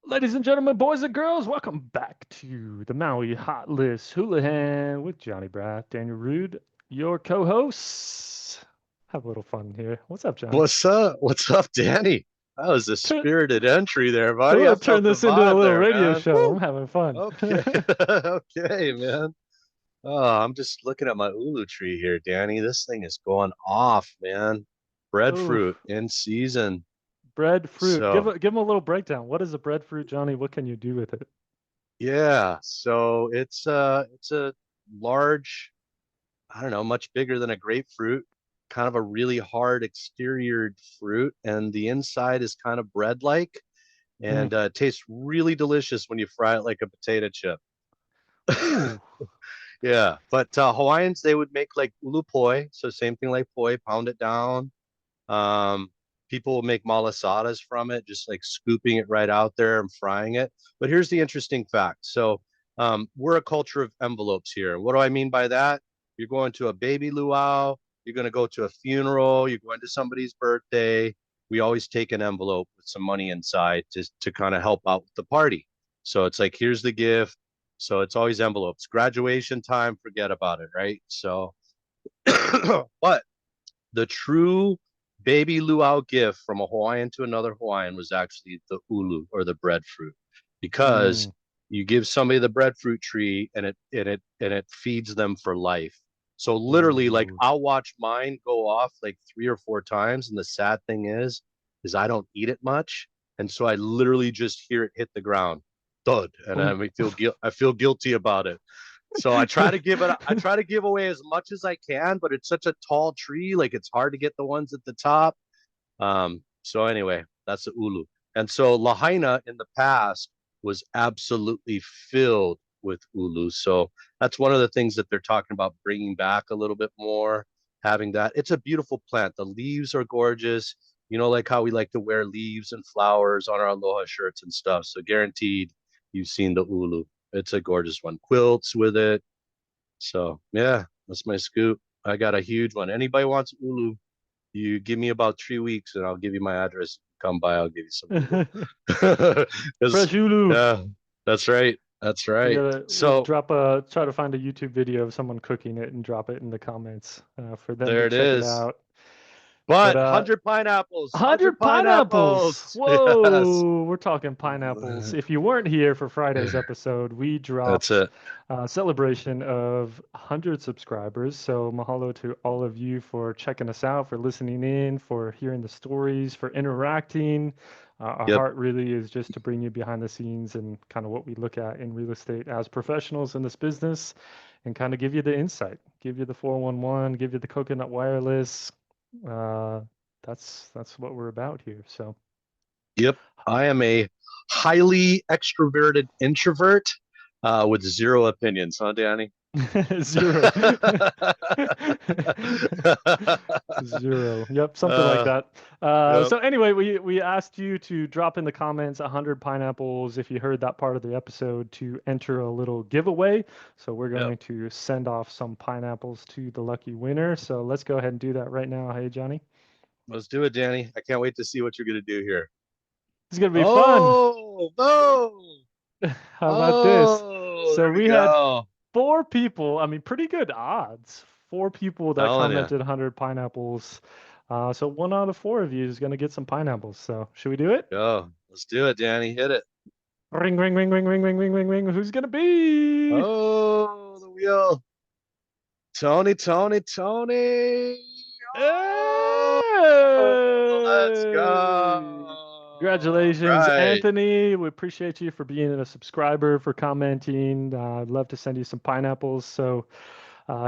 Ladies and gentlemen, boys and girls, welcome back to the Maui Hot List Hulahan with Johnny Brath, Daniel Rude, your co-hosts. Have a little fun here. What's up, Johnny? What's up? What's up, Danny? That was a Turn, spirited entry there, I'm buddy. I gonna turn felt the this into a vibe little there, radio man. show. I'm Woo! having fun. Okay. Okay, man. Oh, I'm just looking at my ulu tree here, Danny. This thing is going off, man. Breadfruit Oof, in season. breadfruit. Give So, a give him a little breakdown. What is a breadfruit, Johnny? What can you do with it? yeah. So it's a large, I don't know, much bigger than a grapefruit, kind of a really hard exterior fruit, and the inside is kind of bread-like. Mm. And it tastes really delicious when you fry it like a potato chip. Ooh. Yeah, but Hawaiians they would make like ulu poi, so same thing like poi, pound it down. Um, People will make malasadas from it, just like scooping it right out there and frying it. But here's the interesting fact. So we're a culture of envelopes here. What do I mean by that? You're going to a baby luau, you're going to go to a funeral, you're going to somebody's birthday. We always take an envelope with some money inside to kind of help out with the party. So it's like, here's the gift. So it's always envelopes. Graduation time, forget about it, right? So, but the true baby luau gift from a Hawaiian to another Hawaiian was actually the ulu or the breadfruit, because Mm. you give somebody the breadfruit tree and it feeds them for life. So literally, like Ooh. I'll watch mine go off like 3 or 4 times, and the sad thing is I don't eat it much, and so I literally just hear it hit the ground, thud, and Ooh. I feel guilty about it. So I try to give away as much as I can, but it's such a tall tree, like it's hard to get the ones at the top. So anyway, that's the ulu. And so Lahaina in the past was absolutely filled with ulu. So that's one of the things that they're talking about bringing back a little bit more, having that. It's a beautiful plant. The leaves are gorgeous. You know, like how we like to wear leaves and flowers on our aloha shirts and stuff. So guaranteed you've seen the ulu. It's a gorgeous one. Quilts with it. So yeah, that's my scoop. I got a huge one. Anybody wants ulu, you give me about 3 weeks and I'll give you my address. Come by, I'll give you some ulu. Because Fresh Ulu. yeah, that's right. That's We right. gotta we'll So try to find a YouTube video of someone cooking it and drop it in the comments for them to there it check it is. out. But But 100 pineapples, 100 100 pineapples. pineapples. Yes. Whoa, we're talking pineapples. If you weren't here for Friday's episode, we That's dropped it. a celebration of 100 subscribers. So mahalo to all of you for checking us out, for listening in, for hearing the stories, for interacting. Our Yep. heart really is just to bring you behind the scenes and kind of what we look at in real estate as professionals in this business and kind of give you the insight, give you the 411, give you the coconut wireless. Uh, that's what we're about here. So Yep. I am a highly extroverted introvert with zero opinions, huh, Danny? zero. Zero. Yep, something like uh, that. yep. So anyway, we asked you to drop in the comments 100 pineapples if you heard that part of the episode to enter a little giveaway. So we're Yep. going to send off some pineapples to the lucky winner. So let's go ahead and do that right now. Hey, Johnny. Let's do it, Danny. I can't wait to see what you're going to do here. It's gonna be fun. Oh, no. How about this? Oh, So there we we had go. four people, I mean, pretty good odds. Four people that Telling you. commented 100 pineapples. So one out of four of you is going to get some pineapples. So should we do it? Go. Let's do it, Danny. Hit it. Ring, ring, ring, ring, ring, ring, ring, ring, ring. Who's going to be? Oh, the wheel. Tony, Tony, Tony. Oh, let's Hey! go. Congratulations, Right. Anthony. We appreciate you for being a subscriber, for commenting. I'd love to send you some pineapples. So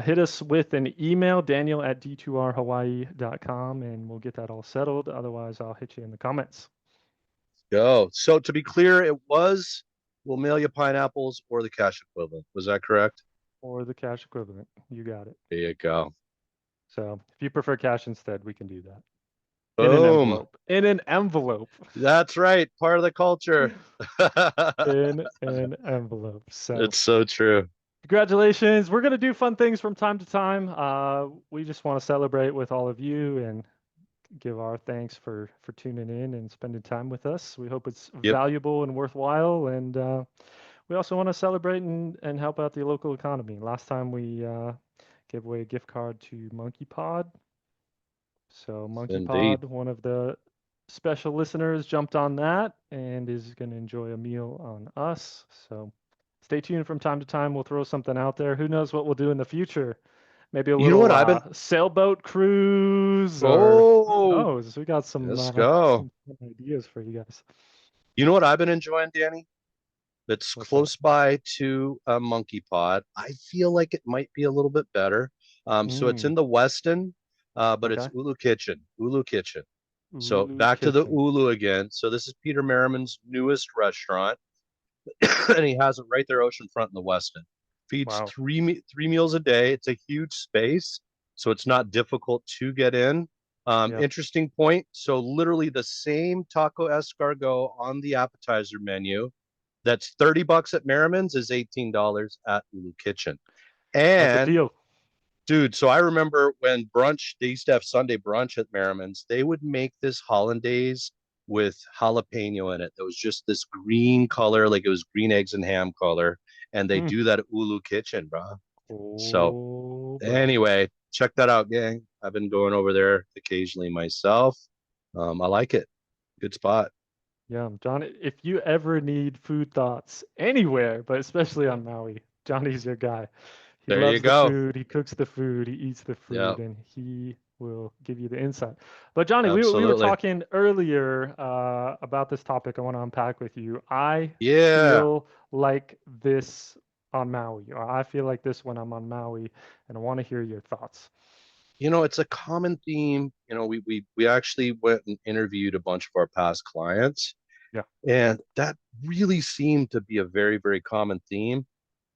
hit us with an email, Daniel at d2rhawaii.com, and we'll get that all settled. Otherwise, I'll hit you in the comments Go. So to be clear, it was we'll mail you pineapples or the cash equivalent. Was that correct? or the cash equivalent. You got it. There you go. So if you prefer cash instead, we can do that in an Boom. envelope. In an envelope. That's right. Part of the culture. In an envelope. So It's so true. congratulations. We're going to do fun things from time to time. We just want to celebrate with all of you and give our thanks for tuning in and spending time with us. We hope it's Yep. valuable and worthwhile, and we also want to celebrate and help out the local economy. Last time we gave away a gift card to Monkey Pod. So Monkey Indeed. Pod, one of the special listeners, jumped on that and is going to enjoy a meal on us. So stay tuned from time to time. We'll throw something out there. Who knows what we'll do in the future? Maybe a You know what little I've been? sailboat cruise, or who Oh, knows? We got let's go. some fun ideas for you guys. You know what I've been enjoying, Danny? That's What's that? close by to a Monkey Pod. I feel like it might be a little bit better. So it's Mm, in the Weston, but it's okay. Ulu Kitchen. Ulu Kitchen. So Ulu back to the Kitchen. Ulu again. So this is Peter Merriman's newest restaurant, and he has it right there, oceanfront in the Weston. Feeds Wow. three meals a day. It's a huge space, so it's not difficult to get in. Yeah. Interesting point. So literally the same taco escargot on the appetizer menu that's $30 at Merriman's is $18 at Ulu Kitchen. That's a And deal. dude, so I remember when brunch, they used to have Sunday brunch at Merriman's. They would make this hollandaise with jalapeno in it. That was just this green color, like it was green eggs and ham color. And they Mm. do that at Ulu Kitchen, bro. So Oh, bro. anyway, check that out, gang. I've been going over there occasionally myself. I like it. Good spot. Yeah, Johnny, if you ever need food thoughts anywhere, but especially on Maui, Johnny's your guy. He There you loves the go. food, he cooks the food, he eats the Yeah, food, and he will give you the insight. But Johnny, we were absolutely. talking earlier about this topic I want to unpack with you. I Yeah. feel like this on Maui, or I feel like this when I'm on Maui, and I want to hear your thoughts. It's a common theme. We actually went and interviewed a bunch of our past clients, Yeah. and that really seemed to be a very, very common theme.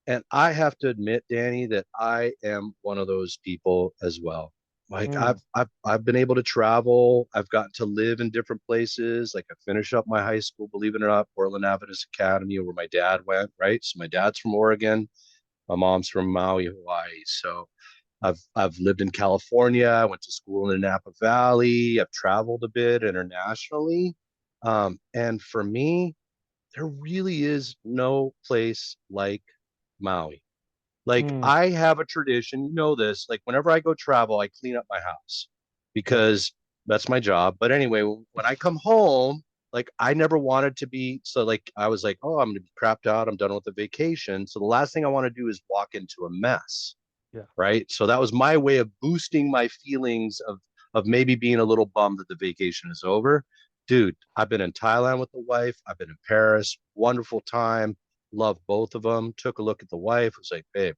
And I have to admit, Danny, that I am one of those people as well. Like Mm, I've been able to travel. I've gotten to live in different places. Like I finished up my high school, believe it or not, Portland Adventist Academy, where my dad went. Right, so my dad's from Oregon, my mom's from Maui, Hawaii. So I've lived in California. I went to school in the Napa Valley. I've traveled a bit internationally. And for me, there really is no place like Maui. Like mm, I have a tradition, you know this, like whenever I go travel, I clean up my house yep. because that's my job. But anyway, when I come home, like I never wanted to be so like I was like, oh, I'm gonna be crapped out. I'm done with the vacation. So the last thing I want to do is walk into a mess, Yeah. right? So that was my way of boosting my feelings of maybe being a little bummed that the vacation is over. Dude, I've been in Thailand with the wife. I've been in Paris. Wonderful time. Love both of them. Took a look at the wife. Was like, babe,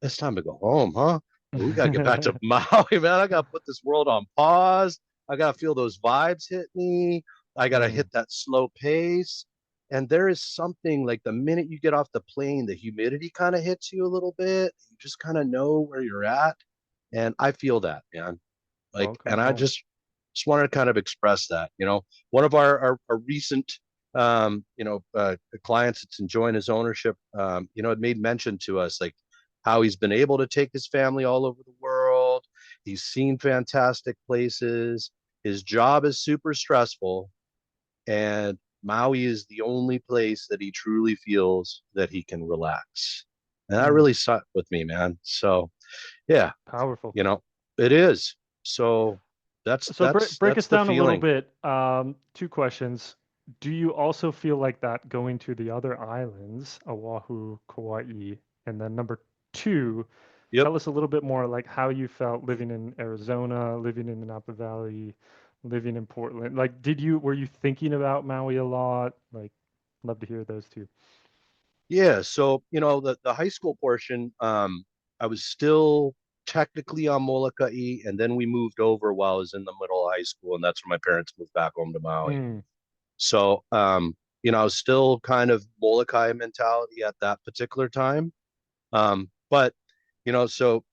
it's time to go home, huh? We gotta get back to Maui, man. I gotta put this world on pause. I gotta feel those vibes hit me. I gotta Mm, hit that slow pace. And there is something like the minute you get off the plane, the humidity kind of hits you a little bit. You just kind of know where you're at. And I feel that, man. Like, welcome and I home. just wanted to kind of express that. One of our recent clients that's enjoying his ownership, it made mention to us like how he's been able to take his family all over the world. He's seen fantastic places. His job is super stressful, and Maui is the only place that he truly feels that he can relax. And that Mm, really stuck with me, man. So yeah, powerful. you know, it is. So that's So that's break us that's the down a little feeling. bit. Two questions. Do you also feel like that going to the other islands, Oahu, Kauai? And then number two, Yep. tell us a little bit more like how you felt living in Arizona, living in the Napa Valley, living in Portland. Like, were you thinking about Maui a lot? Like, love to hear those two. Yeah. So, the high school portion, I was still technically on Molokai, and then we moved over while I was in the middle of high school, and that's when my parents moved back home to Maui. Mm, So, I was still kind of Molokai mentality at that particular time. But, so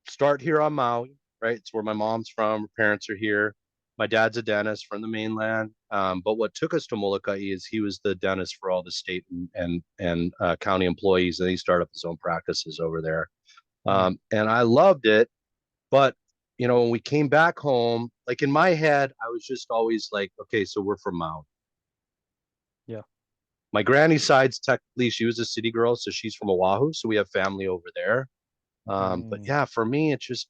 start here on Maui, right? It's where my mom's from. Her parents are here. My dad's a dentist from the mainland. But what took us to Molokai is he was the dentist for all the state and county employees, and he started up his own practices over there. mm, And I loved it, but when we came back home, like in my head, I was just always like, okay, so we're from Maui. Yeah. My granny's side's technically she was a city girl, so she's from Oahu, so we have family over there. But Mm, yeah, for me, it's just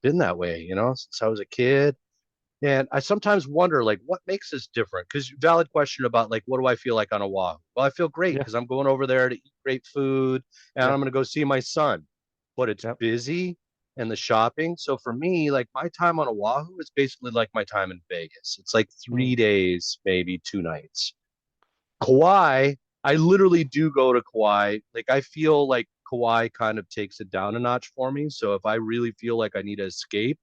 been that way, since I was a kid. And I sometimes wonder, like, what makes us different? Because valid question about like, what do I feel like on Oahu? Well, I feel great yeah. because I'm going over there to eat great food and Yeah. I'm going to go see my son. But it's Yep. busy and the shopping. So for me, like my time on Oahu is basically like my time in Vegas. It's like Mm, 3 days, maybe 2 nights. Kauai, I literally do go to Kauai. Like I feel like Kauai kind of takes it down a notch for me. So if I really feel like I need to escape,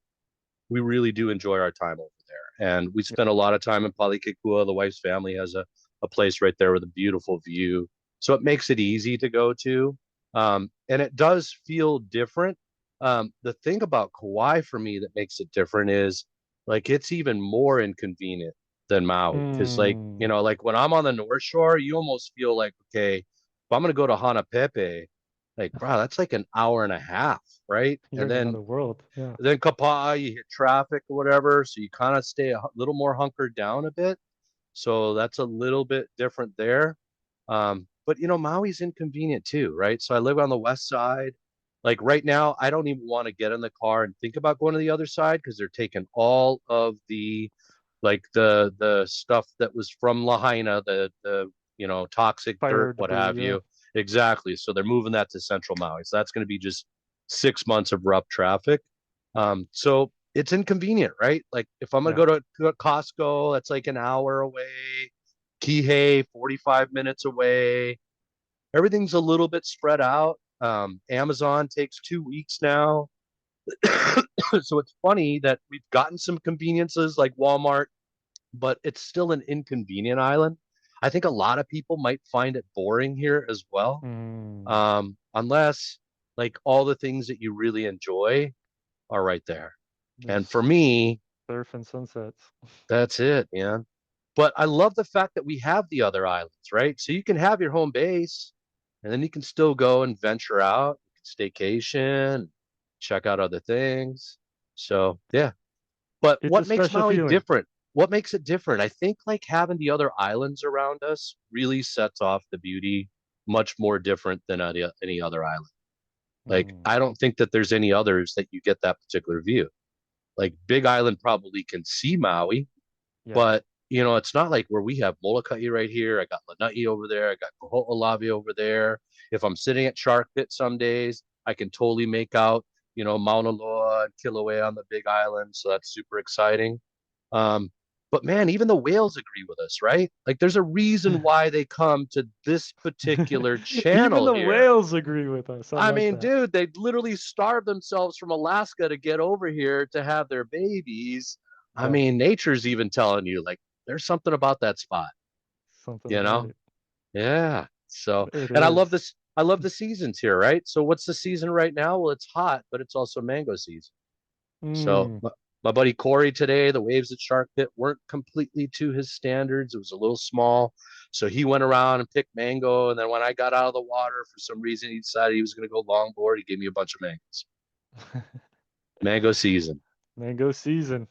we really do enjoy our time over there. And we yeah. spend a lot of time in Palikekua. The wife's family has a place right there with a beautiful view. So it makes it easy to go to. And it does feel different. The thing about Kauai for me that makes it different is like it's even more inconvenient than Maui. Cause like, Mm, like when I'm on the North Shore, you almost feel like, okay, if I'm gonna go to Hanapepe, like, wow, that's like an hour and a half, right? you're And in then another world. Yeah. Kapa'a, you hit traffic or whatever, so you kind of stay a little more hunkered down a bit. So that's a little bit different there. But Maui's inconvenient too, right? So I live on the west side. Like right now, I don't even want to get in the car and think about going to the other side because they're taking all of the like the stuff that was from Lahaina, the toxic dirt, Fire what debris. have Yeah. you. Exactly. So they're moving that to Central Maui. So that's going to be just 6 months of rough traffic. So it's inconvenient, right? Like if I'm gonna Yeah. go to Costco, that's like an hour away. Kihei, 45 minutes away. Everything's a little bit spread out. Amazon takes 2 weeks now. So it's funny that we've gotten some conveniences like Walmart, but it's still an inconvenient island. I think a lot of people might find it boring here as well, Mm, unless like all the things that you really enjoy are right there. And for just me, surf and sunsets. that's it, man. But I love the fact that we have the other islands, right? So you can have your home base and then you can still go and venture out, staycation, check out other things. So, yeah. But It's a what makes special Maui feeling. different? What makes it different? I think like having the other islands around us really sets off the beauty much more different than any other island. Like, Mm, I don't think that there's any others that you get that particular view. Like, Big Island probably can see Maui, yeah. but it's not like where we have Molokai right here. I got Lanai over there. I got Kaho'olawe over there. If I'm sitting at Shark Pit some days, I can totally make out, Mauna Loa and Kilauea on the Big Island. So that's super exciting. Um, but man, even the whales agree with us, right? Like there's a reason why they come to this particular Even channel the here. whales agree with us. I I like mean, that. dude, they literally starved themselves from Alaska to get over here to have their babies. I Yeah. mean, nature's even telling you, like, there's something about that spot, Something you about know? it. Yeah. So, There it and I is. love this. I love the seasons here, right? So, what's the season right now? Well, it's hot, but it's also mango season. So, Mm. my buddy Corey today, the waves at Shark Pit weren't completely to his standards. It was a little small. So he went around and picked mango. And then when I got out of the water, for some reason, he decided he was going to go longboard. He gave me a bunch of mangoes. Mango season, Mango season.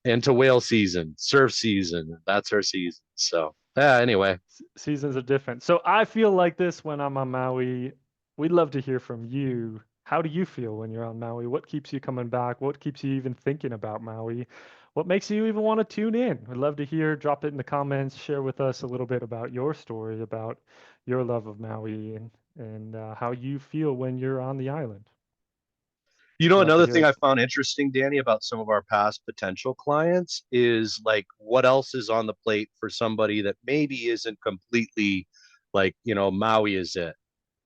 into whale season, surf season. That's our season. So, yeah, anyway. Seasons are different. So I feel like this when I'm on Maui. We'd love to hear from you. How do you feel when you're on Maui? What keeps you coming back? What keeps you even thinking about Maui? What makes you even want to tune in? We'd love to hear. Drop it in the comments. Share with us a little bit about your story, about your love of Maui, and how you feel when you're on the island. Love to Another hear thing it. I found interesting, Danny, about some of our past potential clients is like what else is on the plate for somebody that maybe isn't completely like, Maui is it.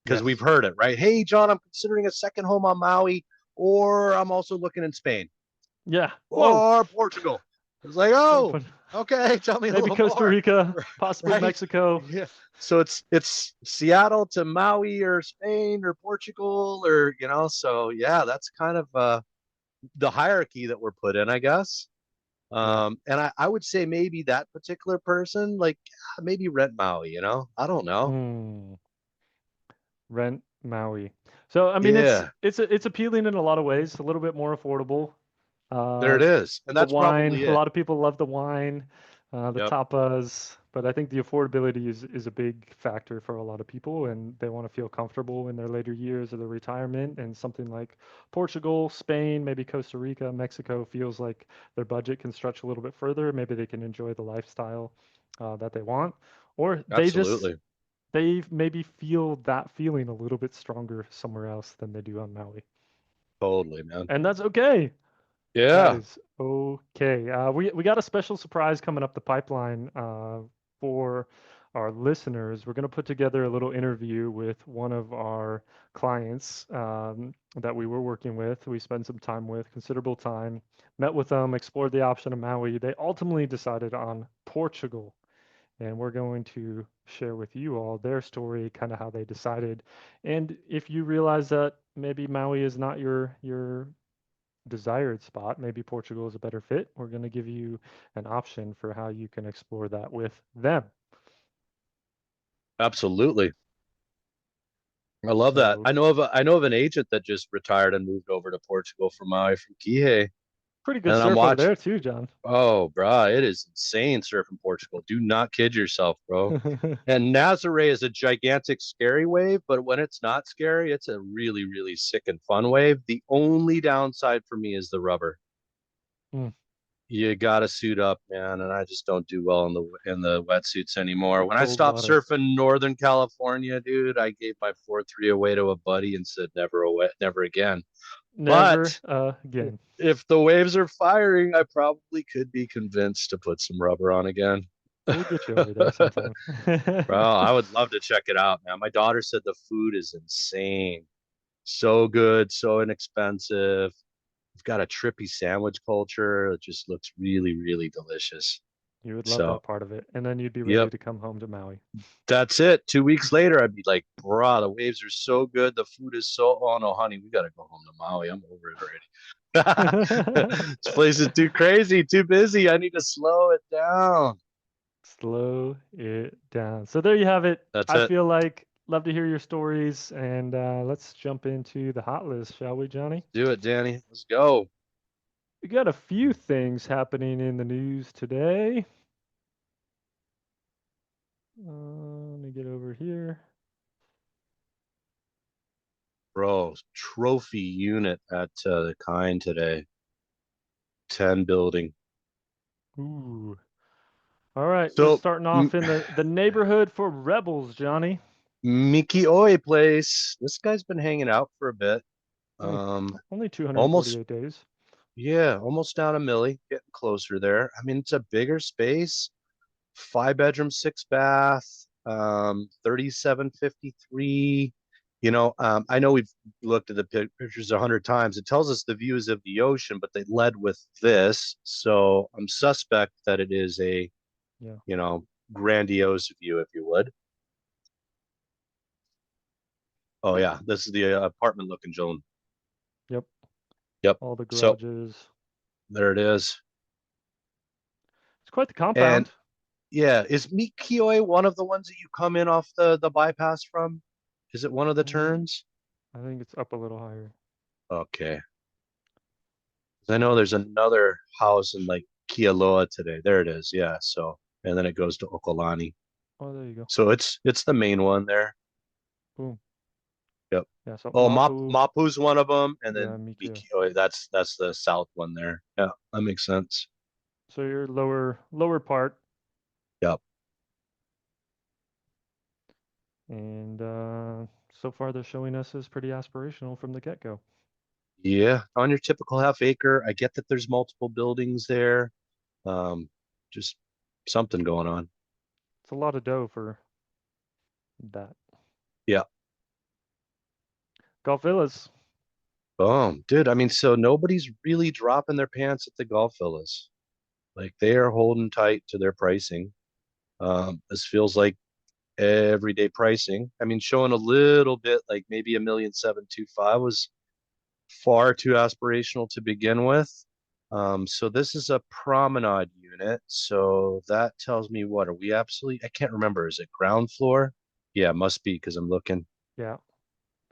Because we've Yes. heard it, right? Hey, John, I'm considering a second home on Maui, or I'm also looking in Spain Yeah. Whoa. or Portugal. It's like, oh, Open. okay, tell me a Maybe little Costa more, Rica, possibly right? Mexico. Yeah. So it's Seattle to Maui or Spain or Portugal or so yeah, that's kind of the hierarchy that we're put in, I guess. Yeah. And I would say maybe that particular person, like maybe rent Maui, I don't know. Hmm. Rent Maui. So I mean, Yeah, it's appealing in a lot of ways. A little bit more affordable. there Uh, it is. And the that's wine. probably A it. lot of people love the wine, the Yep, tapas. But I think the affordability is a big factor for a lot of people, and they want to feel comfortable in their later years of their retirement. And something like Portugal, Spain, maybe Costa Rica, Mexico feels like their budget can stretch a little bit further. Maybe they can enjoy the lifestyle that they want, or absolutely. they maybe feel that feeling a little bit stronger somewhere else than they do on Maui. Totally, man. And that's okay. That Yeah. is okay. We got a special surprise coming up the pipeline for our listeners. We're going to put together a little interview with one of our clients that we were working with. We spent some time with, considerable time, met with them, explored the option of Maui. They ultimately decided on Portugal, and we're going to share with you all their story, kind of how they decided. And if you realize that maybe Maui is not your desired spot, maybe Portugal is a better fit, we're going to give you an option for how you can explore that with them. Absolutely. I love that. So I know of an agent that just retired and moved over to Portugal from Maui from Kihei. pretty good And I'm surf over watching. there too, John. Oh, brah, it is insane surfing Portugal. Do not kid yourself, bro. And Nazare is a gigantic, scary wave, but when it's not scary, it's a really, really sick and fun wave. The only downside for me is the rubber. Mm, You gotta suit up, man, and I just don't do well in the wetsuits anymore. the When I cold stopped water. surfing Northern California, dude, I gave my 4-3 away to a buddy and said never away, never again. Never But again. if the waves are firing, I probably could be convinced to put some rubber on again. We'll get you over there sometime. Bro, I would love to check it out, man. My daughter said the food is insane. So good, so inexpensive. We've got a trippy sandwich culture. It just looks really, really delicious. You would love So, that part of it. And then you'd be ready yep, to come home to Maui. that's it. 2 weeks later, I'd be like, bro, the waves are so good. The food is so, oh no, honey, we got to go home to Maui. I'm over it already. This place is too crazy, too busy. I need to slow it down. Slow it down. So there you have it. That's I it. feel like love to hear your stories, and let's jump into the hot list, shall we, Johnny? Do it, Danny. Let's go. We got a few things happening in the news today. Let me get over here. Bro, trophy unit at the Kind today. 10 building. Ooh. All right, we're So, starting off in the neighborhood for Rebels, Johnny. Miki Oi place. This guy's been hanging out for a bit. Only Um, only almost, 248 days. yeah, almost down a milli, getting closer there. I mean, it's a bigger space, 5 bedroom, 6 bath, 3753. I know we've looked at the pictures 100 times. It tells us the views of the ocean, but they led with this. So I'm suspect that it is a, Yeah. you know, grandiose view, if you would. Oh yeah, this is the apartment looking Joan. Yep. Yep. All the So garages. there it is. It's quite the And compound. yeah, is Mikioi one of the ones that you come in off the bypass from? Is it one of the Uh, turns? I think it's up a little higher. Okay. I know there's another house in like Kialoa today. There it is. Yeah. So and then it goes to Okolani. Oh, there you go. So it's the main one there. Boom. Yep. Yeah. So Oh, Mapu. Mapu's one of them, and Yeah, then Mikio. Mikioi. That's the south one there. Yeah, that makes sense. So your lower part, Yep. and so far they're showing us as pretty aspirational from the get-go. Yeah, on your typical half acre. I get that there's multiple buildings there. Um, just something going on. It's a lot of dough for that. Yeah. Golf Villas. Boom, dude. I mean, so nobody's really dropping their pants at the golf villas. Like they are holding tight to their pricing. This feels like everyday pricing. I mean, showing a little bit like maybe 1,725,000 was far too aspirational to begin with. So this is a promenade unit. So that tells me what are we absolutely? I can't remember. Is it ground floor? Yeah, it must be because I'm looking. Yeah,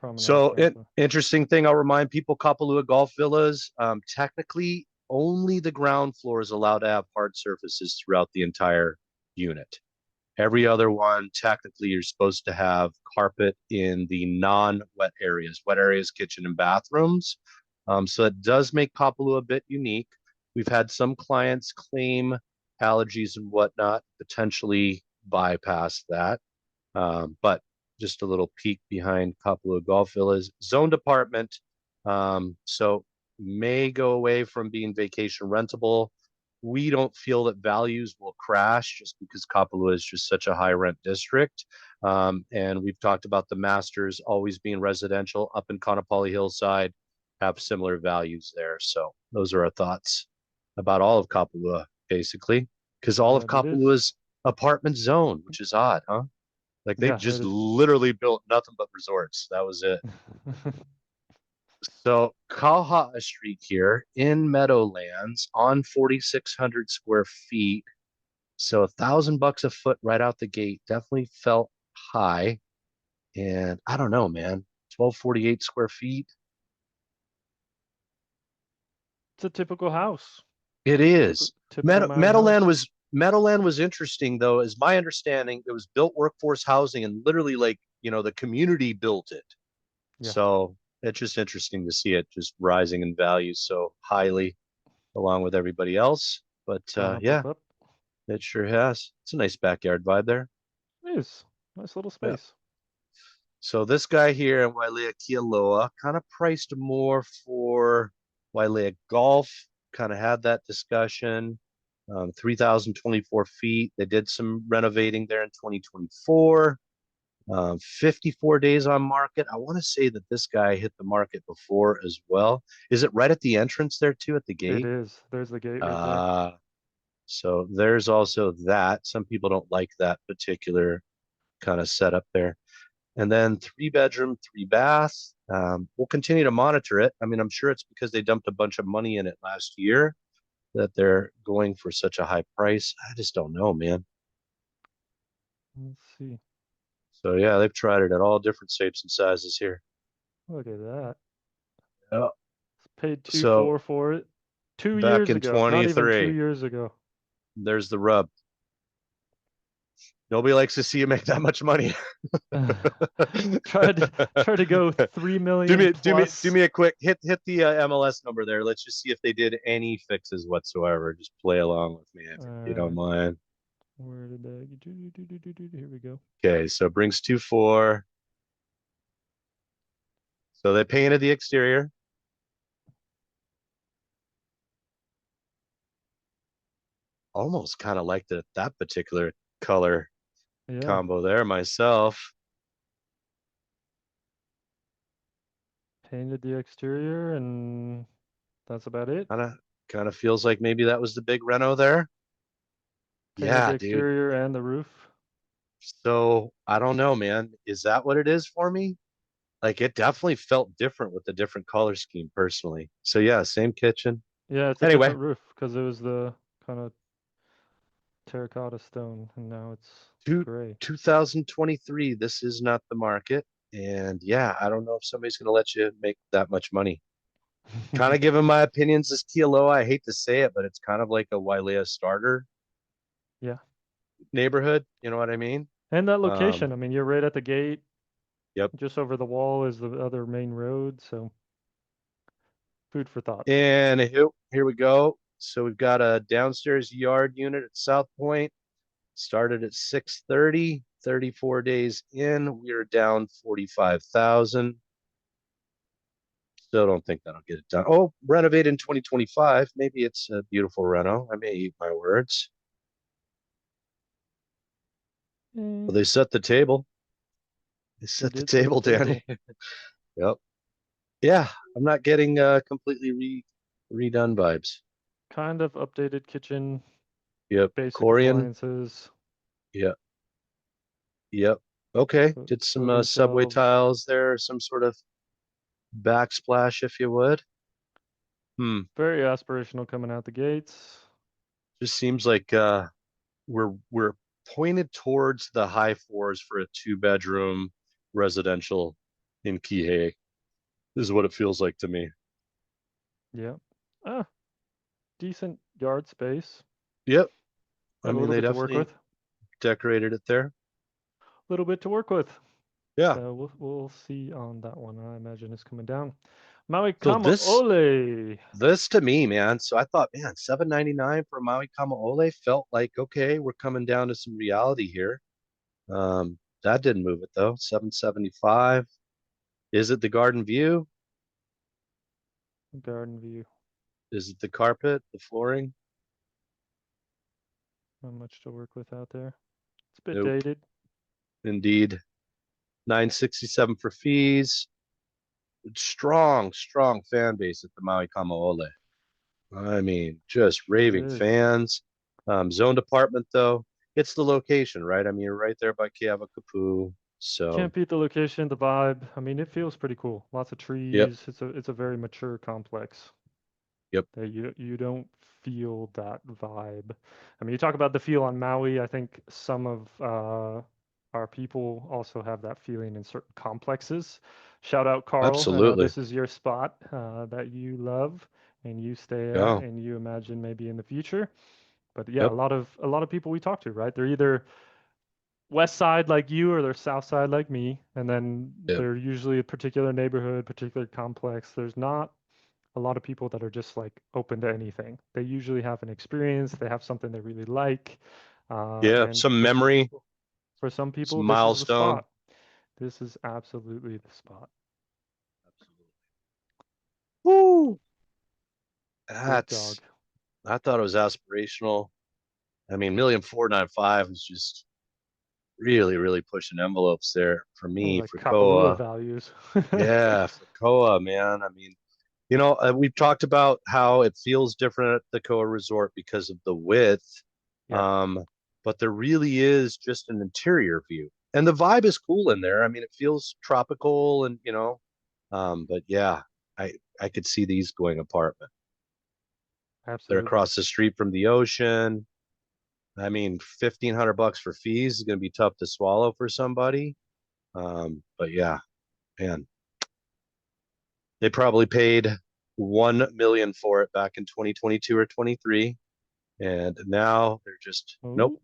Promenade So, Plaza. interesting thing, I'll remind people, Kapalua Golf Villas, technically only the ground floor is allowed to have hard surfaces throughout the entire unit. Every other one, technically, you're supposed to have carpet in the non-wet areas, wet areas, kitchen and bathrooms. So it does make Kapalua a bit unique. We've had some clients claim allergies and whatnot, potentially bypass that. But just a little peek behind Kapalua Golf Villas. Zoned apartment, so may go away from being vacation rentable. We don't feel that values will crash just because Kapalua is just such a high rent district. And we've talked about the masters always being residential up in Kaanapali Hillside, have similar values there. So those are our thoughts about all of Kapalua, basically, because all of That it is. Kapalua's apartment zone, which is odd, huh? Like they Yeah, it just is. literally built nothing but resorts. That was it. So Kauha'a Street here in Meadowlands on 4,600 square feet. So $1,000 a foot right out the gate. Definitely felt high. And I don't know, man. 1,248 square feet. It's a typical house. It is. Typical Maui Meadowland house. was Meadowland was interesting though, as my understanding, it was built workforce housing and literally like, the community built it. Yeah. So it's just interesting to see it just rising in value so highly along with everybody else. But Gone up, yeah, up, up. it sure has. It's a nice backyard vibe there. It is. Nice little Yeah. space. So this guy here in Wailea Kialoa kind of priced more for Wailea Golf, kind of had that discussion. 3,024 feet. They did some renovating there in 2024. 54 days on market. I want to say that this guy hit the market before as well. Is it right at the entrance there too, at the It gate? is. There's the gate right there. Uh, so there's also that. Some people don't like that particular kind of setup there. And then 3 bedroom, 3 bath. We'll continue to monitor it. I mean, I'm sure it's because they dumped a bunch of money in it last year that they're going for such a high price. I just don't know, man. Let's see. So yeah, they've tried it at all different shapes and sizes here. Look at that. Yeah. Paid two So four for it. Two back years in ago. Not even 2 23, years ago. there's the rub. Nobody likes to see you make that much money. Tried to go 3 million Do plus. me a quick hit the MLS number there. Let's just see if they did any fixes whatsoever. Just play along with me if All you don't right. mind. Where did that? Here we go. Okay, so brings 2.4. So they painted the exterior. Almost kind of liked it, that particular color Yeah. combo there myself. Painted the exterior, and that's about it. Kind of feels like maybe that was the big reno there. Painted the Yeah, dude. exterior and the roof. So I don't know, man. Is that what it is for me? Like it definitely felt different with the different color scheme personally. So yeah, same kitchen. Yeah, it's a Anyway, different roof because it was the kind of terracotta stone, and now it's two, gray. 2023, this is not the market. And yeah, I don't know if somebody's going to let you make that much money. Kind of giving my opinions as Kialoa. I hate to say it, but it's kind of like a Wailea starter Yeah. neighborhood. You know what I mean? And that Um, location, I mean, you're right at the gate. yep. Just over the wall is the other main road, so food for thought. And here we go. So we've got a downstairs yard unit at South Point. Started at 630, 34 days in. We are down 45,000. Still don't think that'll get it done. Oh, renovate in 2025. Maybe it's a beautiful reno. I may eat my words. Eh, Well, they set the table. They they set the did set the table, table. Danny. Yep. Yeah, I'm not getting completely redone vibes. Kind of updated kitchen, Yep. basic Corian. appliances, Yep. Yep. Okay. Did some cooking subway shelves. tiles there, some sort of backsplash, if you would. Hmm. Very aspirational coming out the gates. Just seems like we're pointed towards the high fours for a 2 bedroom residential in Kihei. This is what it feels like to me. Yeah. Ah, decent yard space. Yep. I Got a mean, little they bit to work definitely with. A decorated it there. little bit to work with. Yeah. So we'll see on that one. I imagine it's coming down. Maui So Kama Ole. this to me, man. So I thought, man, 7.99 for Maui Kamaole felt like okay, we're coming down to some reality here. That didn't move it though. 775. Is it the garden view? Garden view. Is it the carpet, the flooring? Not much to work with out there. It's a bit Nope. dated. Indeed. 967 for fees. Strong fan base at the Maui Kamaole. I mean, just It raving is. fans. Zone department though, it's the location, right? I mean, you're right there by Keavakapu. So, Can't beat the location, the vibe. I mean, it feels pretty cool. Lots of yep, trees. It's a very mature complex. yep, That you don't feel that vibe. I mean, you talk about the feel on Maui. I think some of our people also have that feeling in certain complexes. Shout out Carl. I know absolutely. this is your spot that you love and you stay at Yeah, and you imagine maybe in the future. But yeah, yep, a lot of people we talk to, right? They're either west side like you or they're south side like me, and then yep, they're usually a particular neighborhood, particular complex. There's not a lot of people that are just like open to anything. They usually have an experience, they have something they really like, yeah. and Some memory, for some people, some this is the milestone. spot. This is absolutely the spot. Absolutely. Woo! Big That's, dog. I thought it was aspirational. I mean, 1,495 is just really pushing envelopes there for Oh, me, like for Kapalua Koa. values. Yeah, for Koa, man. I mean, we've talked about how it feels different at the Koa Resort because of the width, Yeah, um, but there really is just an interior view, and the vibe is cool in there. I mean, it feels tropical, and but yeah, I could see these going apartment. They're absolutely. across the street from the ocean. I mean, $1,500 for fees is going to be tough to swallow for somebody. But yeah, man, they probably paid 1 million for it back in 2022 or 23, and now they're just nope, Oh,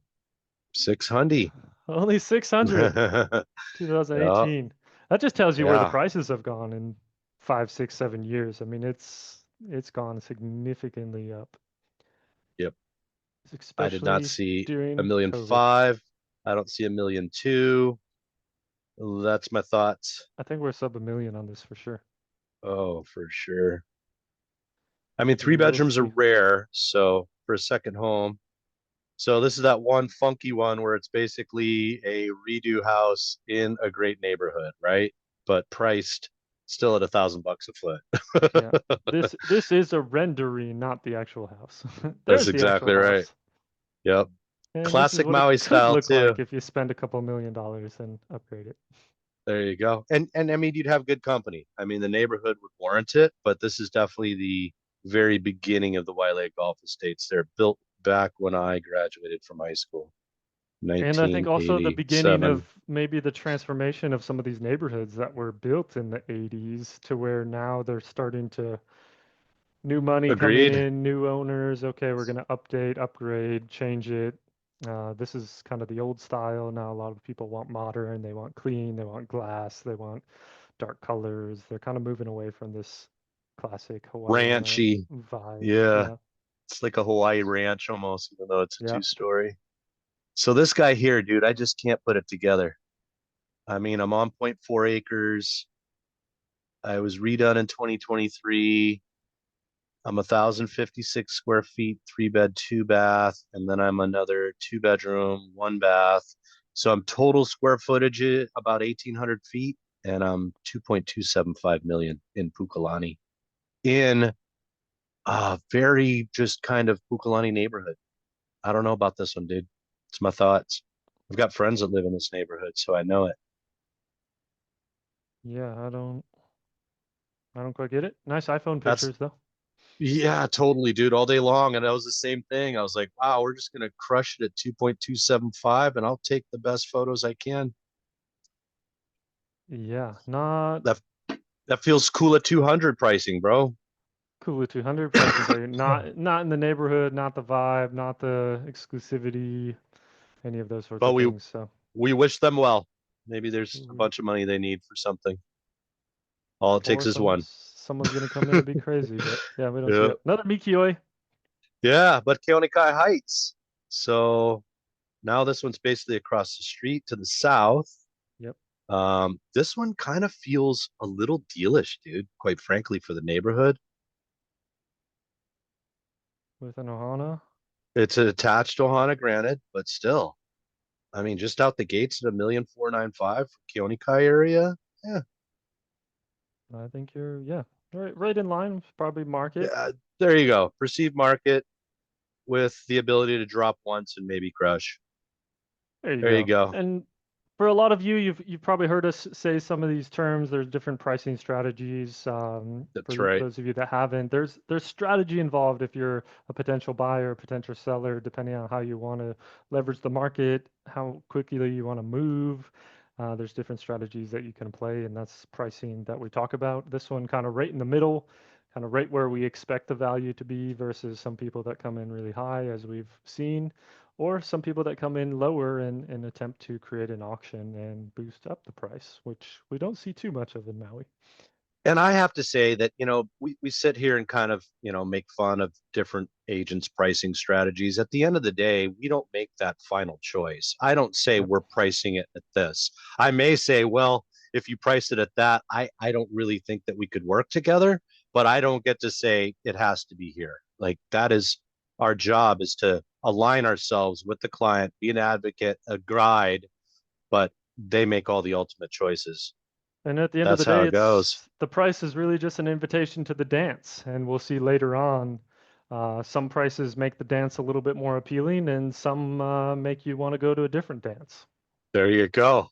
600. only 600. Yeah, 2018. That just tells you where the yeah, prices have gone in 5, 6, 7 years. I mean, it's gone significantly up, yep. I did not especially see a during million COVID. five. I don't see 1,200,000. That's my thoughts. I think we're sub a million on this for sure. Oh, for sure. I mean, three We will bedrooms are see. rare, so for a second home. So this is that one funky one where it's basically a redo house in a great neighborhood, right? But priced still at $1,000 a foot. Yeah. This is a rendering, not the actual house. That's There's the actual exactly right. house. Yep. And this is Classic what it Maui could style look too. like if you spend a couple $1 million and upgrade it. There you go. And I mean, you'd have good company. I mean, the neighborhood would warrant it, but this is definitely the very beginning of the Wailea Golf Estates. They're built back when I graduated from high school, And I think also the beginning 1987. of maybe the transformation of some of these neighborhoods that were built in the 80s to where now they're starting to new money coming Agreed. in, new owners. Okay, we're going to update, upgrade, change it. This is kind of the old style. Now a lot of people want modern, they want clean, they want glass, they want dark colors. They're kind of moving away from this classic Hawaiian Ranchy. vibe. Yeah. Yeah. It's like a Hawaii ranch almost, even though it's a Yeah. two-story. So this guy here, dude, I just can't put it together. I mean, I'm on point 4 acres. I was redone in 2023. I'm 1,056 square feet, 3 bed, 2 bath, and then I'm another 2 bedroom, 1 bath. So I'm total square footage about 1,800 feet, and I'm 2.275 million in Pukalani, in a very just kind of Pukalani neighborhood. I don't know about this one, dude. It's my thoughts. I've got friends that live in this neighborhood, so I know it. Yeah, I don't quite get it. Nice iPhone That's pictures though. Yeah, totally, dude, all day long. And that was the same thing. I was like, wow, we're just gonna crush it at 2.275, and I'll take the best photos I can. Yeah, not That that feels cool at 200 pricing, bro. cool with 200 pricing for you. Not in the neighborhood, not the vibe, not the exclusivity, any of those sorts But of things. So we wish them well. Maybe there's a we, bunch of money they need for something. All it takes or is one. someone's gonna come in and be crazy, but yeah, we don't see Yeah. it. Another Mikioi. Yeah, but Keonikai Heights. So now this one's basically across the street to the south. Yep, This one kind of feels a little dealish, dude, quite frankly, for the neighborhood. with an Ohana. It's an attached Ohana, granted, but still. I mean, just out the gates at 1,495,000 for Keonikai area. Yeah. I think you're yeah, right in line with probably market. Yeah, there you go. Perceived market with the ability to drop once and maybe crush. There you There you go. go. And for a lot of you, you've probably heard us say some of these terms. There's different pricing strategies. For That's right. those of you that haven't, there's strategy involved if you're a potential buyer, a potential seller, depending on how you want to leverage the market, how quickly you want to move. There's different strategies that you can play, and that's pricing that we talk about. This one kind of right in the middle, kind of right where we expect the value to be versus some people that come in really high, as we've seen, or some people that come in lower and attempt to create an auction and boost up the price, which we don't see too much of in Maui. And I have to say that, we sit here and kind of, make fun of different agents' pricing strategies. At the end of the day, we don't make that final choice. I don't say Yep. we're pricing it at this. I may say, well, if you price it at that, I don't really think that we could work together, but I don't get to say it has to be here. Like that is our job, is to align ourselves with the client, be an advocate, a guide, but they make all the ultimate choices. And at the end of the That's how day, it goes. it's the price is really just an invitation to the dance. And we'll see later on, some prices make the dance a little bit more appealing, and some make you want to go to a different dance. There you go.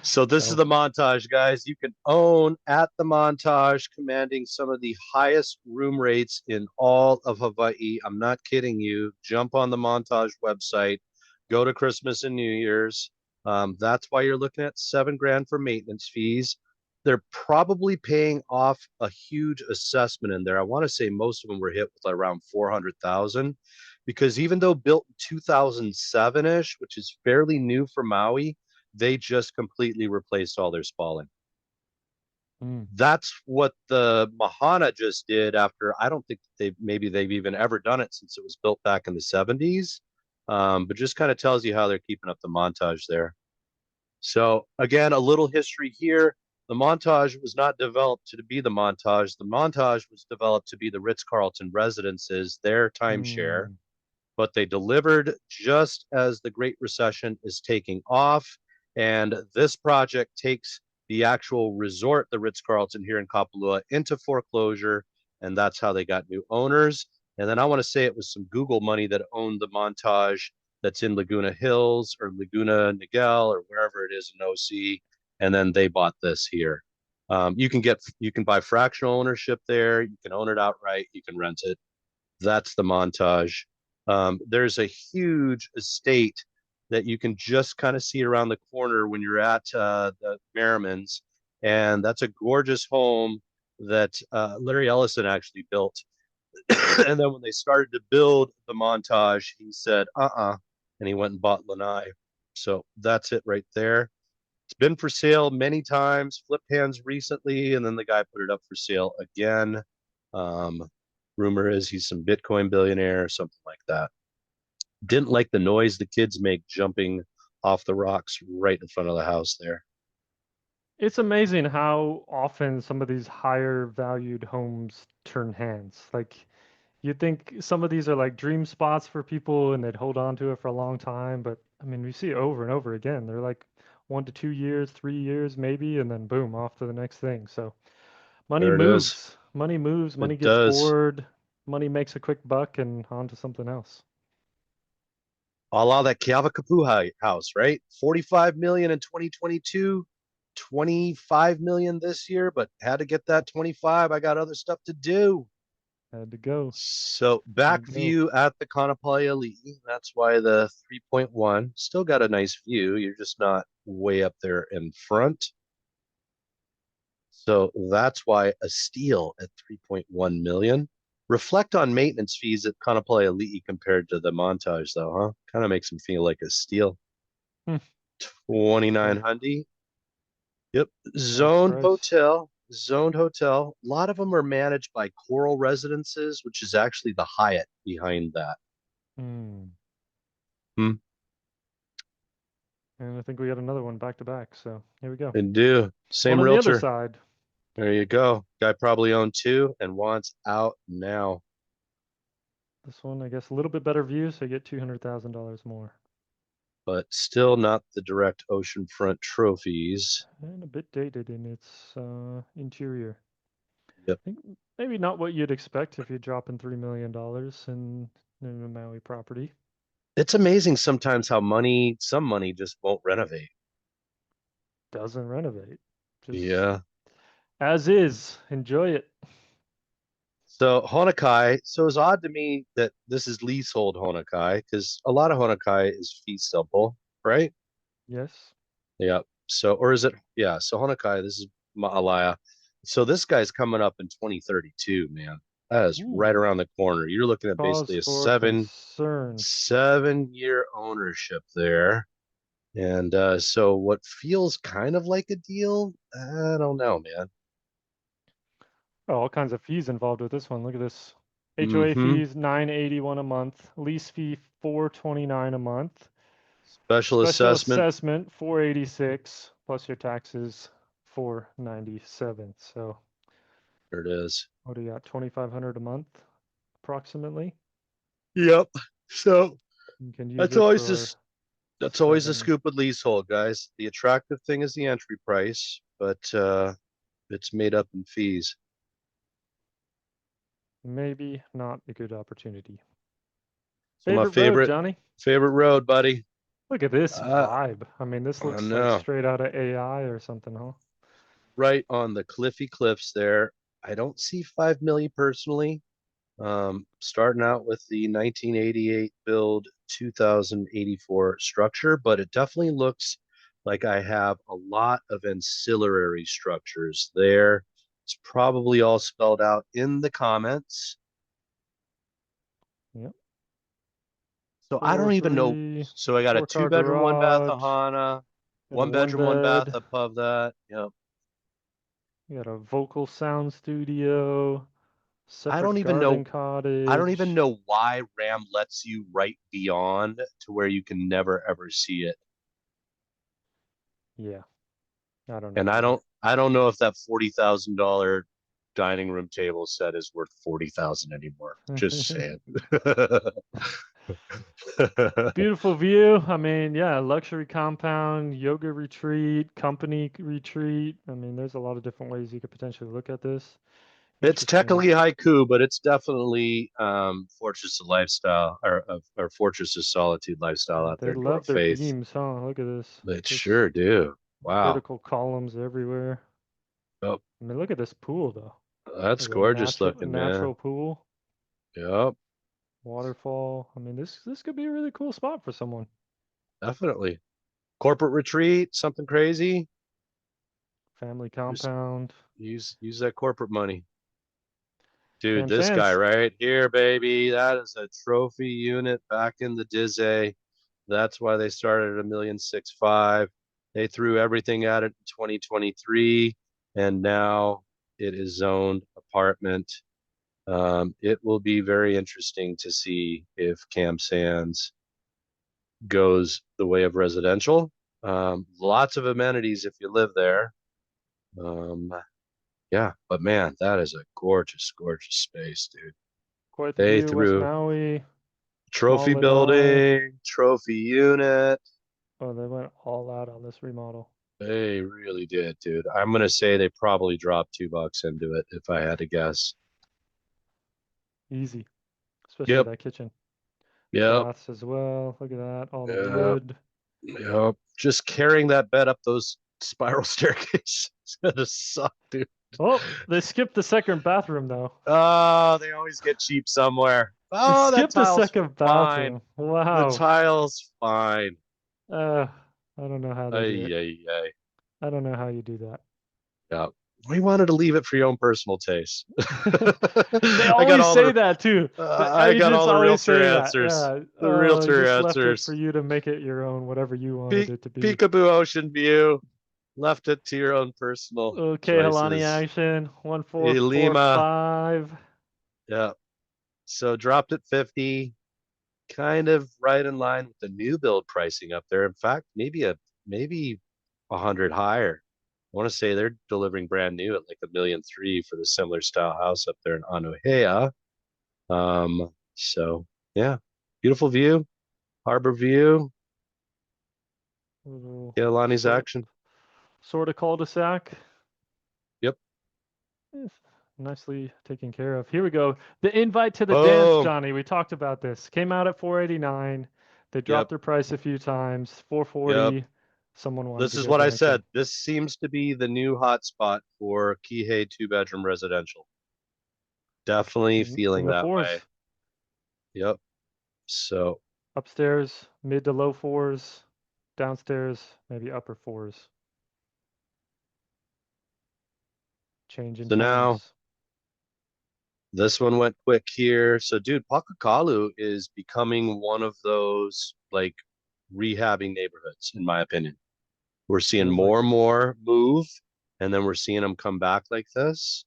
So this is So the montage, guys. You can own at the montage, commanding some of the highest room rates in all of Hawaii. I'm not kidding you. Jump on the montage website, go to Christmas and New Year's. That's why you're looking at 7 grand for maintenance fees. They're probably paying off a huge assessment in there. I want to say most of them were hit with around 400,000, because even though built in 2007 ish, which is fairly new for Maui, they just completely replaced all their spalling. mm, That's what the Mahana just did after, I don't think they've even ever done it since it was built back in the 70s. But just kind of tells you how they're keeping up the montage there. So again, a little history here. The montage was not developed to be the montage. The montage was developed to be the Ritz-Carlton residences, their timeshare, mm. but they delivered just as the Great Recession is taking off. And this project takes the actual resort, the Ritz Carlton here in Kapalua, into foreclosure. And that's how they got new owners. And then I want to say it was some Google money that owned the montage that's in Laguna Hills or Laguna Niguel or wherever it is in OC. And then they bought this here. You can buy fractional ownership there. You can own it outright. You can rent it. That's the montage. There's a huge estate that you can just kind of see around the corner when you're at the Merriman's, and that's a gorgeous home that Larry Ellison actually built. And then when they started to build the montage, he said, and he went and bought Lanai. So that's it right there. It's been for sale many times, flipped hands recently, and then the guy put it up for sale again. Um, Rumor is he's some Bitcoin billionaire or something like that. Didn't like the noise the kids make jumping off the rocks right in front of the house there. It's amazing how often some of these higher valued homes turn hands. Like you'd think some of these are like dream spots for people and they'd hold on to it for a long time, but I mean, we see it over and over again. They're like 1 to 2 years, 3 years maybe, and then boom, off to the next thing. So money There it is. moves, money moves, It money gets does. bored, money makes a quick buck and on to something else. A la that Keavakapu house, right? 45 million in 2022, 25 million this year, but had to get that 25. I got other stuff to do. Had to go. So Had to back go. view at the Kaanapali. That's why the 3.1 still got a nice view. You're just not way up there in front. So that's why a steal at 3.1 million. Reflect on maintenance fees at Kaanapali compared to the Montage, though, huh? Kind of makes them feel like a steal. Hmm. 2900. Yep. Nice Zoned price. hotel. Zoned hotel. A lot of them are managed by Coral Residences, which is actually the Hyatt behind that. Hmm. Hmm. And I think we got another one back to back. So here we go. And do One same on the other realtor. side. There you go. Guy probably owned two and wants out now, This one, I guess, a little bit better view, so you get $200,000 more. but still not the direct oceanfront trophies. And a bit dated in its interior. Yep. I think maybe not what you'd expect if you're dropping $3 million in a Maui property. It's amazing sometimes how some money just won't renovate. Doesn't renovate. Just Yeah. as is. Enjoy it. So Honokai, so it's odd to me that this is leasehold Honokai because a lot of Honokai is fee simple, right? Yes. Yeah. So, or is it? Yeah. So Honokai, this is Ma'alaya. So this guy's coming up in 2032, man. That is right Ooh. around the corner. You're looking at Cause basically a for concern. 7 year ownership there. And so what feels kind of like a deal, I don't know, man. Oh, all kinds of fees involved with this one. Look at this. HOA Mm-hmm. fees $981 a month. Lease fee $429 a month. Special Special assessment. assessment $486 plus your taxes $497. So There it is. what do you got? $2,500 a month approximately. Yep. So You can use that's it always for just that's always the seven, scoop with leasehold, guys. The attractive thing is the entry price, but it's made up in fees. maybe not a good opportunity. So my Favorite road, favorite Johnny? favorite road, buddy. Look at this Uh, vibe. I mean, this I looks like know. straight out of AI or something, huh? Right on the cliffy cliffs there. I don't see 5 milli personally. Starting out with the 1988 build 2084 structure, but it definitely looks like I have a lot of ancillary structures there. It's probably all spelled out in the comments. Yep. So I don't even know. 403, So I got a four two car bedroom, one bath garage, Ahana, got a one one bedroom, one bath bed, above that. Yep. you got a vocal sound studio, I separate don't even garden know. I don't even cottage. know why RAM lets you write beyond to where you can never ever see it. Yeah, I don't And know either. I don't know if that $40,000 dining room table set is worth 40,000 anymore. Just saying. Beautiful view. I mean, yeah, luxury compound, yoga retreat, company retreat. I mean, there's a lot of different ways you could potentially look at this. It's Interesting. technically haiku, but it's definitely Fortress of Lifestyle or Fortress of Solitude lifestyle out They there, Dora love their Faith. beams, huh? Look at this. They Just sure do. Wow. vertical columns everywhere. Oh, I mean, look at this pool though. that's Like a gorgeous natural looking, man. natural pool, Yep, waterfall. I mean, this could be a really cool spot for someone. definitely. Corporate retreat, something crazy. Family Just compound. use that corporate money. Dude, Cam this guy Sands. right here, baby, that is a trophy unit back in the Dizzy. That's why they started at 1,650,000. They threw everything at it in 2023, and now it is zoned apartment. It will be very interesting to see if Cam Sands goes the way of residential. Lots of amenities if you live there. Um, yeah, but man, that is a gorgeous, gorgeous space, dude. Quite the They view. West threw Maui. Small trophy lanai. building, trophy unit. Oh, they went all out on this remodel. They really did, dude. I'm gonna say they probably dropped $2 into it if I had to guess. Easy. Especially Yep, that kitchen. yep, Baths as well. Look at that. All the yep, wood. yep. Just carrying that bed up those spiral staircases is gonna suck, dude. Oh, they skipped the second bathroom though. Oh, they always get cheap somewhere. They Oh, that skipped the tile's second fine. bathroom. The Wow. tile's fine. Uh, I don't know how they do Ay, it. ay, ay. I don't know how you do that. Yeah. We wanted to leave it for your own personal taste. They I got always all say the that too. The I got agents all the always realtor say that. answers. Yeah. The Oh, I realtor just left it for answers. you to make it your own, whatever you wanted Peek, it to be. peekaboo ocean view. Left it to your own personal Okay, Halani choices. action. Lima. 1445. Yeah. So dropped at 50, kind of right in line with the new build pricing up there. In fact, maybe 100 higher. I want to say they're delivering brand new at like 1,300,000 for the similar style house up there in Anuhea. So yeah, beautiful view, harbor view. Little Kealani's sort action. sort of cul-de-sac. Yep. Eh, nicely taken care of. Here we go. The invite to the dance, Boom. Johnny. We talked about this. Came out at 489. They dropped Yep. their price a few times. Yep. 440. Someone wanted This to is go what I dancing. said. This seems to be the new hotspot for Kihei 2 bedroom residential. Definitely In feeling the that way. fours. Yep. So Upstairs, mid to low fours. Downstairs, maybe upper fours. Change in so now tones. this one went quick here. So dude, Pakakalu is becoming one of those like rehabbing neighborhoods, in my opinion. We're seeing Feels more like and it. more move, and then we're seeing them come back like this.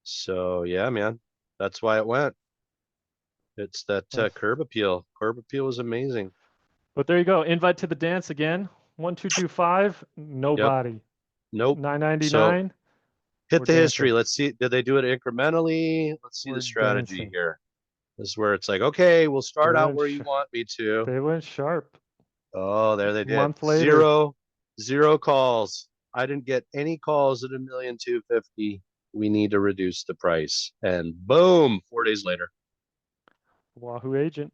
So yeah, man, that's why it went. It's that Nice. curb appeal. Curb appeal was amazing. But there you go. Invite to the dance again. 1225. Yep. Nobody. Nope. So 999. hit We're the history. dancing. Let's see. Did they do it incrementally? Let's see the We're strategy dancing. here. This is where it's like, okay, we'll They start out went where you sh want me to. they went sharp. Oh, there they did. Month later. Zero calls. I didn't get any calls at 1,250,000. We need to reduce the price. And boom, 4 days later. Wahoo agent.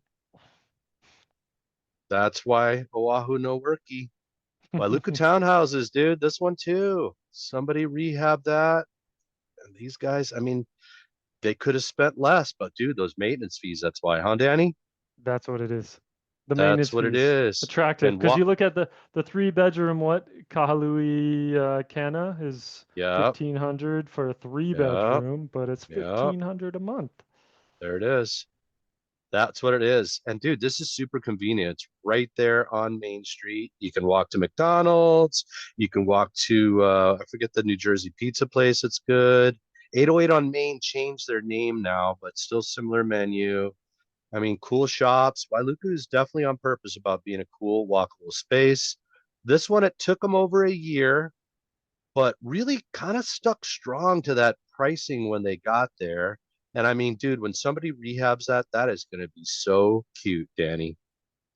That's why Oahu no worky. Wailuku townhouses, dude. This one too. Somebody rehab that. And these guys, I mean, they could have spent less, but dude, those maintenance fees, that's why, huh, Danny? That's what it is. The That's maintenance what it fees. is. Attractive. And Because what? you look at the three bedroom what Kahalui Kana is Yeah, 1500 for a three yeah, bedroom, but it's yeah. 1500 a month. There it is. That's what it is. And dude, this is super convenient. It's right there on Main Street. You can walk to McDonald's. You can walk to I forget the New Jersey pizza place. It's good. 808 on Main changed their name now, but still similar menu. I mean, cool shops. Wailuku is definitely on purpose about being a cool, walkable space. This one, it took them over a year, but really kind of stuck strong to that pricing when they got there. And I mean, dude, when somebody rehabs that, that is going to be so cute, Danny.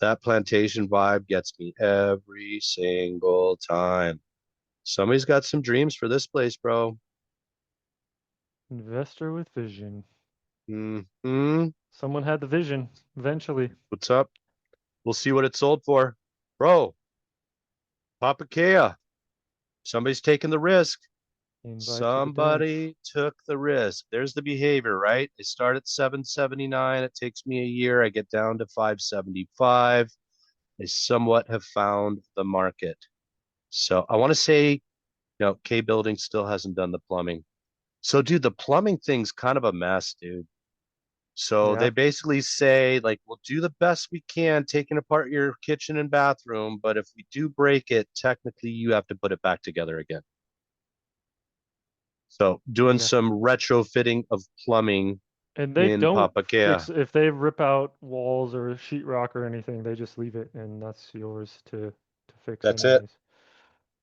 That plantation vibe gets me every single time. Somebody's got some dreams for this place, bro. Investor with vision. Hmm. Someone had the vision eventually. What's up? We'll see what it's sold for. Bro, Papakea. Somebody's taking the risk. Invite to the dance. Somebody took the risk. There's the behavior, right? They start at 779. It takes me a year. I get down to 575. They somewhat have found the market. So I want to say, K Building still hasn't done the plumbing. So, dude, the plumbing thing's kind of a mess, dude. So they Yeah. basically say, like, we'll do the best we can taking apart your kitchen and bathroom, but if we do break it, technically you have to put it back together again. So doing Yeah. some retrofitting of plumbing And they in don't Papakea. fix if they rip out walls or sheetrock or anything, they just leave it and that's yours to fix That's it. anyways,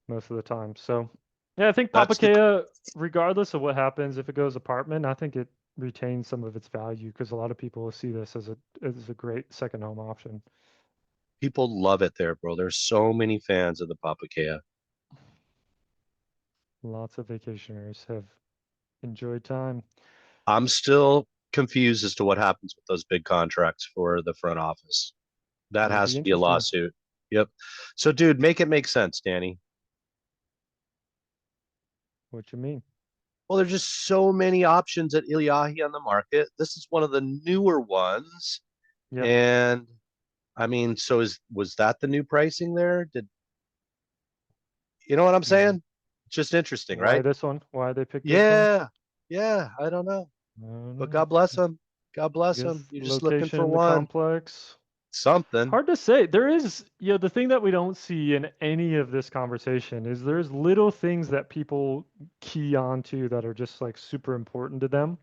most of the time. So yeah, I think That's the Papakea, regardless of what happens, if it goes apartment, I think it retains some of its value because a lot of people see this as a great second home option. people love it there, bro. There's so many fans of the Papakea. Lots of vacationers have enjoyed time. I'm still confused as to what happens with those big contracts for the front office. That It'll has be to be a interesting. lawsuit. Yep. So, dude, make it make sense, Danny. What you mean? Well, there's just so many options at Iliahi on the market. This is one of the newer ones. Yep. And I mean, so was that the new pricing there? Did you know what I'm Mhm. saying? Just interesting, Why right? this one? Why they picked this one? Yeah. Yeah, I don't know. I don't But know. God bless them. God I bless them. guess You're just looking location for in the one. complex. Something. Hard to say. There is, the thing that we don't see in any of this conversation is there's little things that people key onto that are just like super important to them,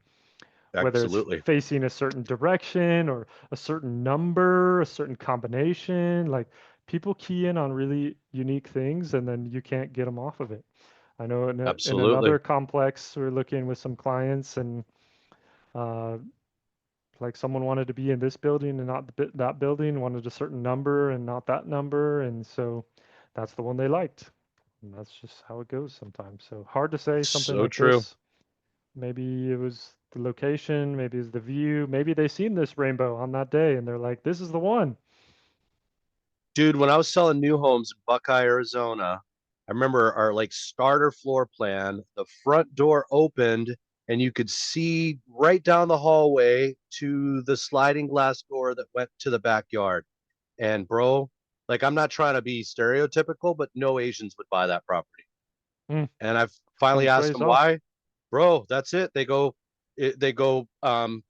whether it's Absolutely. facing a certain direction or a certain number, a certain combination. Like people key in on really unique things and then you can't get them off of it. I know in Absolutely. another complex, we're looking with some clients and uh, like someone wanted to be in this building and not that building, wanted a certain number and not that number, and so that's the one they liked. And that's just how it goes sometimes. So hard to say something So like true. this. Maybe it was the location, maybe it's the view, maybe they seen this rainbow on that day and they're like, this is the one. Dude, when I was selling new homes in Buckeye, Arizona, I remember our like starter floor plan, the front door opened and you could see right down the hallway to the sliding glass door that went to the backyard. And bro, like I'm not trying to be stereotypical, but no Asians would buy that property. Mm, And I've and finally it asked pays them off. why. Bro, that's it. They go,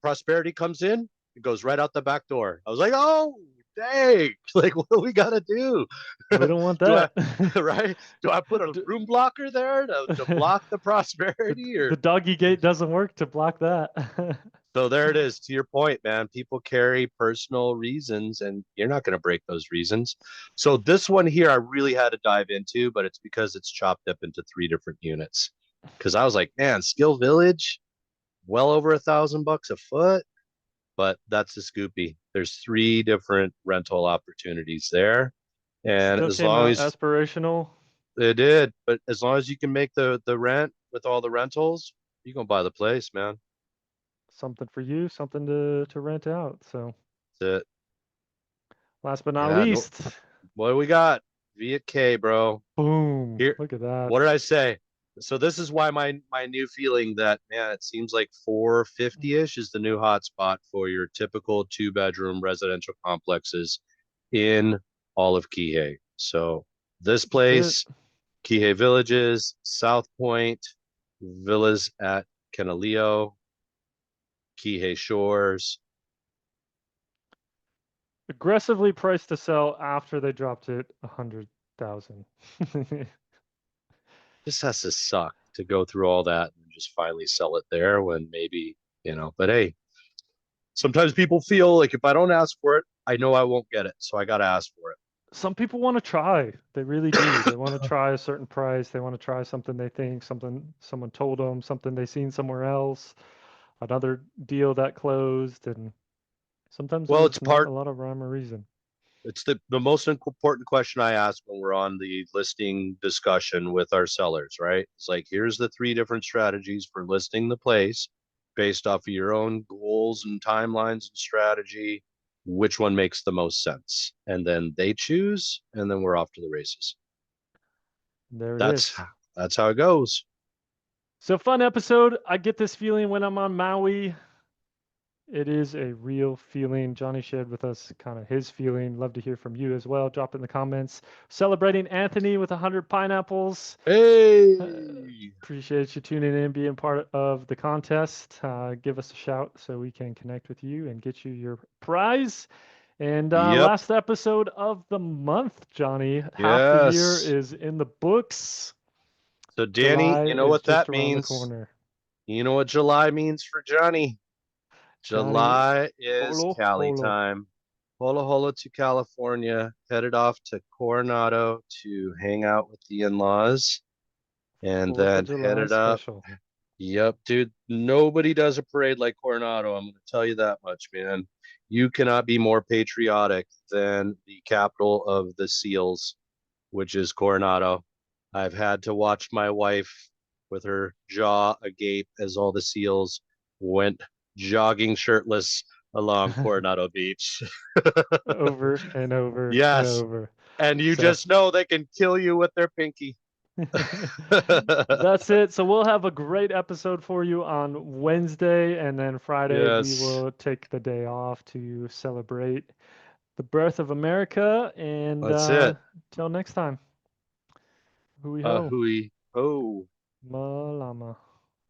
prosperity comes in, it goes right out the back door. I was like, oh, dang. Like, what do we got to do? We don't want Do I, that. right? Do I put a D- room blocker there to block the prosperity the or? doggy gate doesn't work to block that. So there it is. To your point, man, people carry personal reasons and you're not going to break those reasons. So this one here, I really had to dive into, but it's because it's chopped up into three different units. Cause I was like, man, Skill Village, well over $1,000 a foot, but that's the scoopy. There's three different rental opportunities there. And Still as came long out as aspirational. they did, but as long as you can make the rent with all the rentals, you can buy the place, man. Something for you, something to rent out. So That's it. last but not Yeah, no, least, what do we got? Viet K, bro. boom. Here, Look at that. what did I say? So this is why my new feeling that man, it seems like 450-ish is the new hotspot for your typical two-bedroom residential complexes in all of Kihei. So this That's it. place, Kihei Villages, South Point, villas at Kenaleo, Kihei Shores. Aggressively priced to sell after they dropped it 100,000. This has to suck to go through all that and just finally sell it there when maybe, but hey, sometimes people feel like if I don't ask for it, I know I won't get it. So I got to ask for Some people want to try. They really do. They want to it. try a certain price. They want to try something they think, something someone told them, something they seen somewhere else, another deal that closed, and sometimes Well, it's there's not a part, lot of rhyme or reason. it's the most important question I ask when we're on the listing discussion with our sellers, right? It's like, here's the three different strategies for listing the place based off of your own goals and timelines and strategy. Which one makes the most sense? And then they choose, and then we're off to the races. There it That's is. that's how it goes. So fun episode. I get this feeling when I'm on Maui. It is a real feeling. Johnny shared with us kind of his feeling. Love to hear from you as well. Drop in the comments. Celebrating Anthony with 100 pineapples. Uh, Hey. appreciate you tuning in, being part of the contest. Give us a shout so we can connect with you and get you your prize. And Yep. last episode of the month, Johnny. Half the year Yes. is in the books. So Danny, July you know is what just that around the means? corner. You know what July means for Johnny? Johnny, July is holo Cali holo. time. Hola hola to California, headed off to Coronado to hang out with the in-laws, and 4th of then July headed up. special. Yep, dude. Nobody does a parade like Coronado. I'm going to tell you that much, man. You cannot be more patriotic than the capital of the seals, which is Coronado. I've had to watch my wife with her jaw agape as all the seals went jogging shirtless along Coronado Beach. Over and over and Yes. over. And you So just know they can kill you with their pinky. That's it. So we'll have a great episode for you on Wednesday, and then Friday we Yes, will take the day off to celebrate the birth of America. And that's it. till next time, hui ho, Hui. Oh. malama.